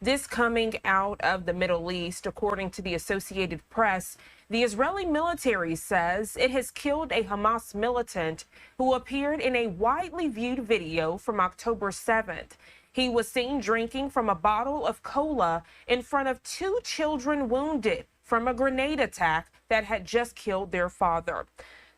This coming out of the Middle East, according to the Associated Press. The Israeli military says it has killed a Hamas militant who appeared in a widely viewed video from October 7th. He was seen drinking from a bottle of cola in front of two children wounded from a grenade attack that had just killed their father.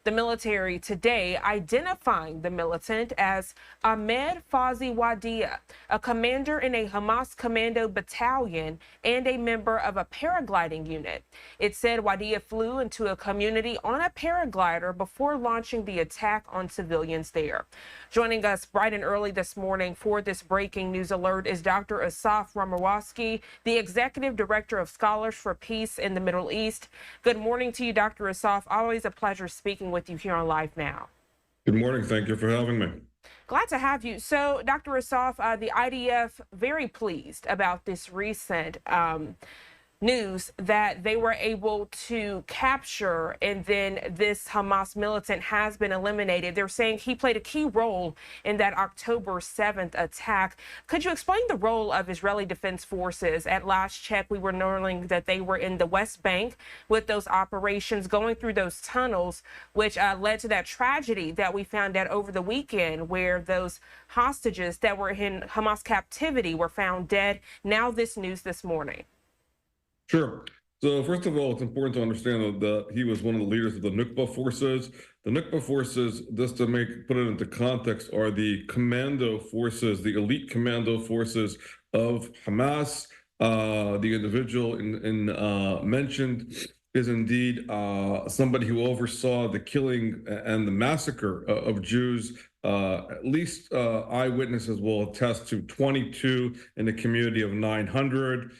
The military today identifying the militant as Ahmed Fozi Wadia, a commander in a Hamas commando battalion and a member of a paragliding unit. It said Wadia flew into a community on a paraglider before launching the attack on civilians there. Joining us bright and early this morning for this breaking news alert is Dr. Asaf Ramarowski, the Executive Director of Scholars for Peace in the Middle East. Good morning to you, Dr. Asaf. Always a pleasure speaking with you here on Live Now. Good morning. Thank you for having me. Glad to have you. So, Dr. Asaf, the IDF very pleased about this recent news that they were able to capture, and then this Hamas militant has been eliminated. They're saying he played a key role in that October 7th attack. Could you explain the role of Israeli Defense Forces? At last check, we were learning that they were in the West Bank with those operations, going through those tunnels, which led to that tragedy that we found out over the weekend, where those hostages that were in Hamas captivity were found dead. Now this news this morning. Sure. So first of all, it's important to understand that he was one of the leaders of the Nukba forces. The Nukba forces, just to put it into context, are the commando forces, the elite commando forces of Hamas. The individual mentioned is indeed somebody who oversaw the killing and the massacre of Jews. At least eyewitnesses will attest to 22 in a community of 900.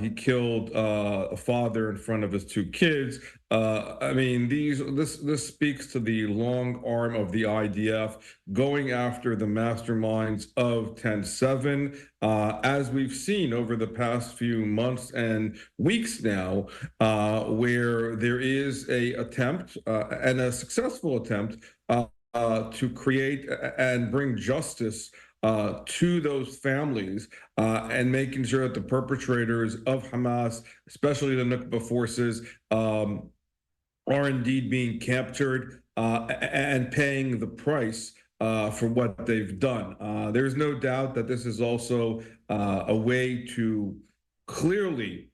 He killed a father in front of his two kids. I mean, this speaks to the long arm of the IDF going after the masterminds of 10/7, as we've seen over the past few months and weeks now, where there is a attempt and a successful attempt to create and bring justice to those families, and making sure that the perpetrators of Hamas, especially the Nukba forces, are indeed being captured and paying the price for what they've done. There's no doubt that this is also a way to clearly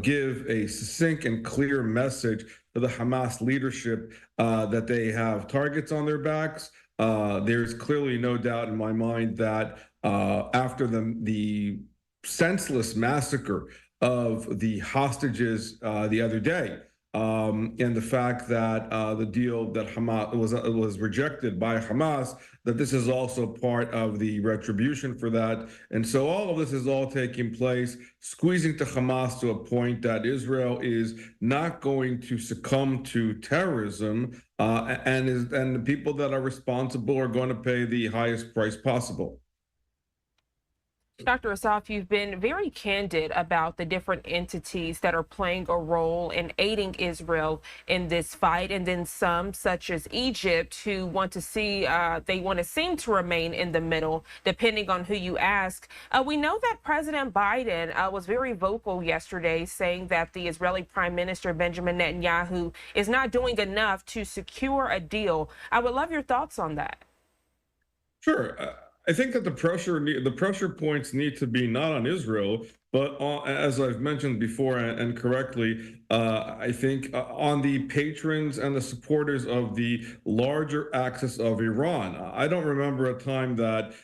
give a succinct and clear message to the Hamas leadership that they have targets on their backs. There's clearly no doubt in my mind that after the senseless massacre of the hostages the other day, and the fact that the deal that Hamas was rejected by Hamas, that this is also part of the retribution for that. And so all of this is all taking place, squeezing to Hamas to a point that Israel is not going to succumb to terrorism, and the people that are responsible are going to pay the highest price possible. Dr. Asaf, you've been very candid about the different entities that are playing a role in aiding Israel in this fight, and then some, such as Egypt, who want to see, they want to seem to remain in the middle, depending on who you ask. We know that President Biden was very vocal yesterday, saying that the Israeli Prime Minister Benjamin Netanyahu is not doing enough to secure a deal. I would love your thoughts on that. Sure. I think that the pressure points need to be not on Israel, but as I've mentioned before and correctly, I think on the patrons and the supporters of the larger axis of Iran. I don't remember a time that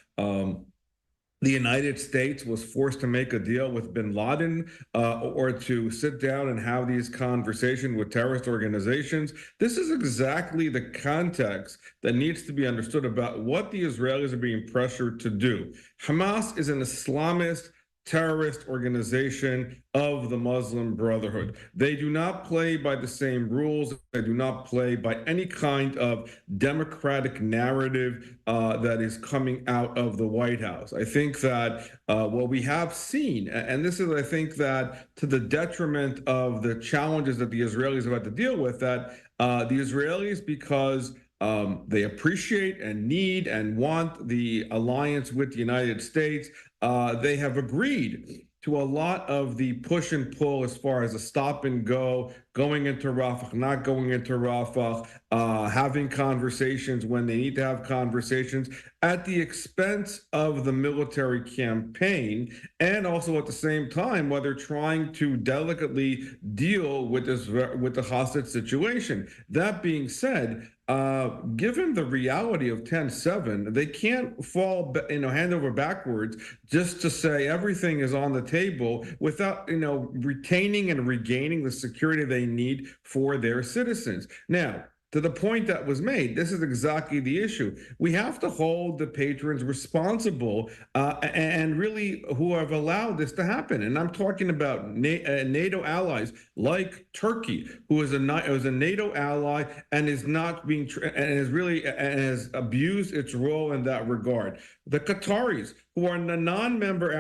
the United States was forced to make a deal with bin Laden or to sit down and have these conversations with terrorist organizations. This is exactly the context that needs to be understood about what the Israelis are being pressured to do. Hamas is an Islamist terrorist organization of the Muslim Brotherhood. They do not play by the same rules. They do not play by any kind of democratic narrative that is coming out of the White House. I think that what we have seen, and this is, I think, that to the detriment of the challenges that the Israelis have had to deal with, that the Israelis, because they appreciate and need and want the alliance with the United States, they have agreed to a lot of the push and pull as far as a stop and go, going into Rafah, not going into Rafah, having conversations when they need to have conversations at the expense of the military campaign, and also at the same time, while they're trying to delicately deal with the hostage situation. That being said, given the reality of 10-7, they can't fall, hand over backwards just to say everything is on the table without, retaining and regaining the security they need for their citizens. Now, to the point that was made, this is exactly the issue. We have to hold the patrons responsible and really who have allowed this to happen. And I'm talking about NATO allies like Turkey, who is a NATO ally and is not being and has abused its role in that regard. The Qataris, who are a non-member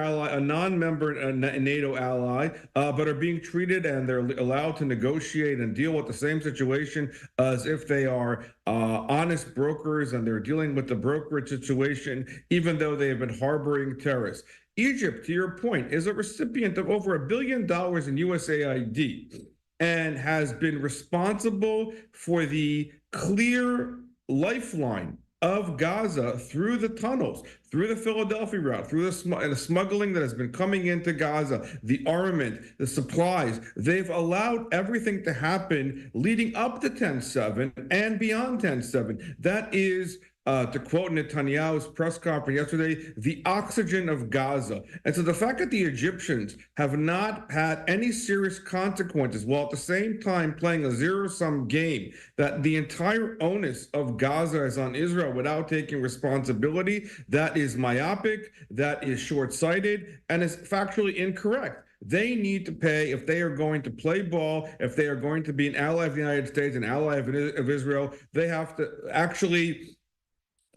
NATO ally, but are being treated and they're allowed to negotiate and deal with the same situation as if they are honest brokers and they're dealing with the brokerage situation, even though they have been harboring terrorists. Egypt, to your point, is a recipient of over $1 billion in USAID and has been responsible for the clear lifeline of Gaza through the tunnels, through the Philadelphia route, through the smuggling that has been coming into Gaza, the armament, the supplies. They've allowed everything to happen leading up to 10-7 and beyond 10-7. That is, to quote Netanyahu's press conference yesterday, the oxygen of Gaza. And so the fact that the Egyptians have not had any serious consequences while at the same time playing a zero-sum game, that the entire onus of Gaza is on Israel without taking responsibility, that is myopic, that is short-sighted, and is factually incorrect. They need to pay if they are going to play ball, if they are going to be an ally of the United States, an ally of Israel. They have to actually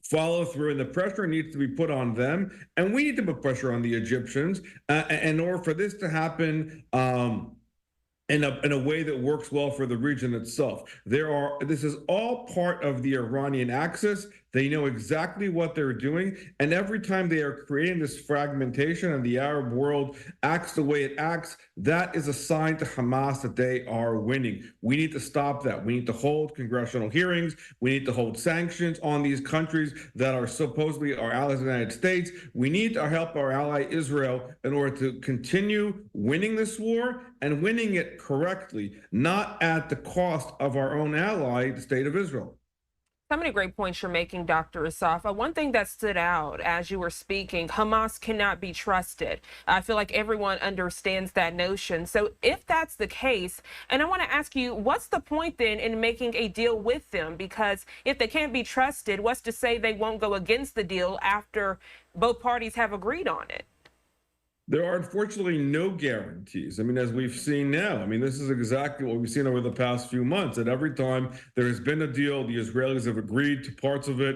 follow through, and the pressure needs to be put on them, and we need to put pressure on the Egyptians in order for this to happen in a way that works well for the region itself. This is all part of the Iranian axis. They know exactly what they're doing, and every time they are creating this fragmentation and the Arab world acts the way it acts, that is a sign to Hamas that they are winning. We need to stop that. We need to hold congressional hearings. We need to hold sanctions on these countries that are supposedly our allies in the United States. We need to help our ally Israel in order to continue winning this war and winning it correctly, not at the cost of our own ally, the state of Israel. So many great points you're making, Dr. Asaf. One thing that stood out as you were speaking, Hamas cannot be trusted. I feel like everyone understands that notion. So if that's the case, and I want to ask you, what's the point then in making a deal with them? Because if they can't be trusted, what's to say they won't go against the deal after both parties have agreed on it? There are unfortunately no guarantees. I mean, as we've seen now, I mean, this is exactly what we've seen over the past few months. That every time there has been a deal, the Israelis have agreed to parts of it.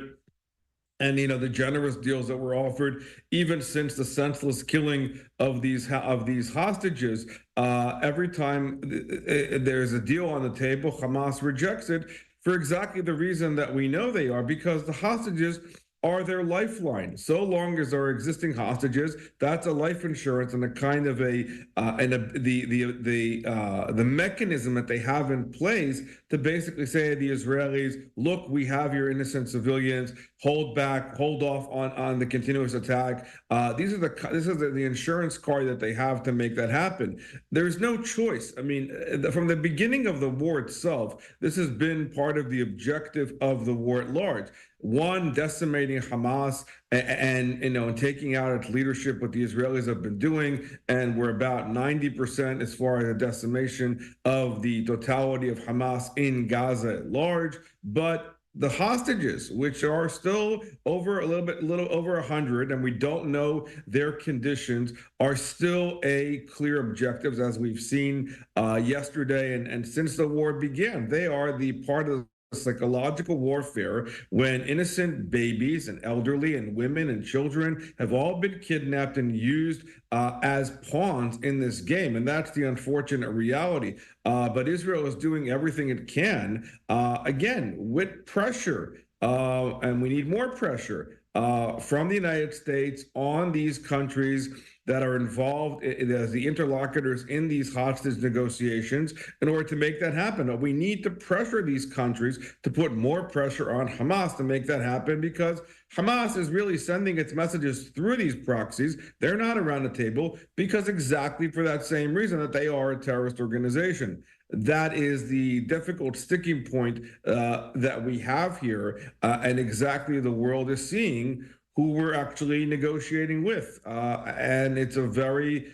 And, the generous deals that were offered, even since the senseless killing of these hostages, every time there's a deal on the table, Hamas rejects it for exactly the reason that we know they are, because the hostages are their lifeline. So long as there are existing hostages, that's a life insurance and a kind of the mechanism that they have in place to basically say to the Israelis, look, we have your innocent civilians, hold back, hold off on the continuous attack. This is the insurance card that they have to make that happen. There's no choice. I mean, from the beginning of the war itself, this has been part of the objective of the war at large. One, decimating Hamas and taking out its leadership, what the Israelis have been doing, and we're about 90% as far as the decimation of the totality of Hamas in Gaza at large. But the hostages, which are still a little over 100, and we don't know their conditions, are still a clear objectives, as we've seen yesterday and since the war began. They are the part of psychological warfare when innocent babies and elderly and women and children have all been kidnapped and used as pawns in this game. And that's the unfortunate reality. But Israel is doing everything it can, again, with pressure. And we need more pressure from the United States on these countries that are involved as the interlocutors in these hostage negotiations in order to make that happen. We need to pressure these countries to put more pressure on Hamas to make that happen, because Hamas is really sending its messages through these proxies. They're not around the table because exactly for that same reason, that they are a terrorist organization. That is the difficult sticking point that we have here, and exactly the world is seeing who we're actually negotiating with. And it's a very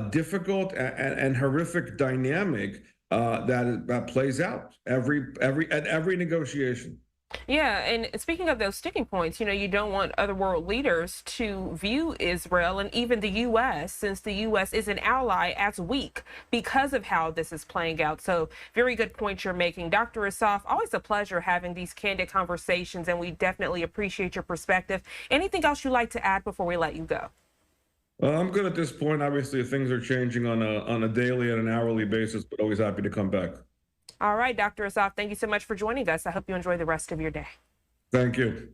difficult and horrific dynamic that plays out at every negotiation. Yeah, and speaking of those sticking points, you don't want other world leaders to view Israel and even the U.S., since the U.S. is an ally, as weak because of how this is playing out. So very good point you're making. Dr. Asaf, always a pleasure having these candid conversations, and we definitely appreciate your perspective. Anything else you'd like to add before we let you go? I'm good at this point. Obviously, things are changing on a daily and an hourly basis, but always happy to come back. All right, Dr. Asaf, thank you so much for joining us. I hope you enjoy the rest of your day. Thank you.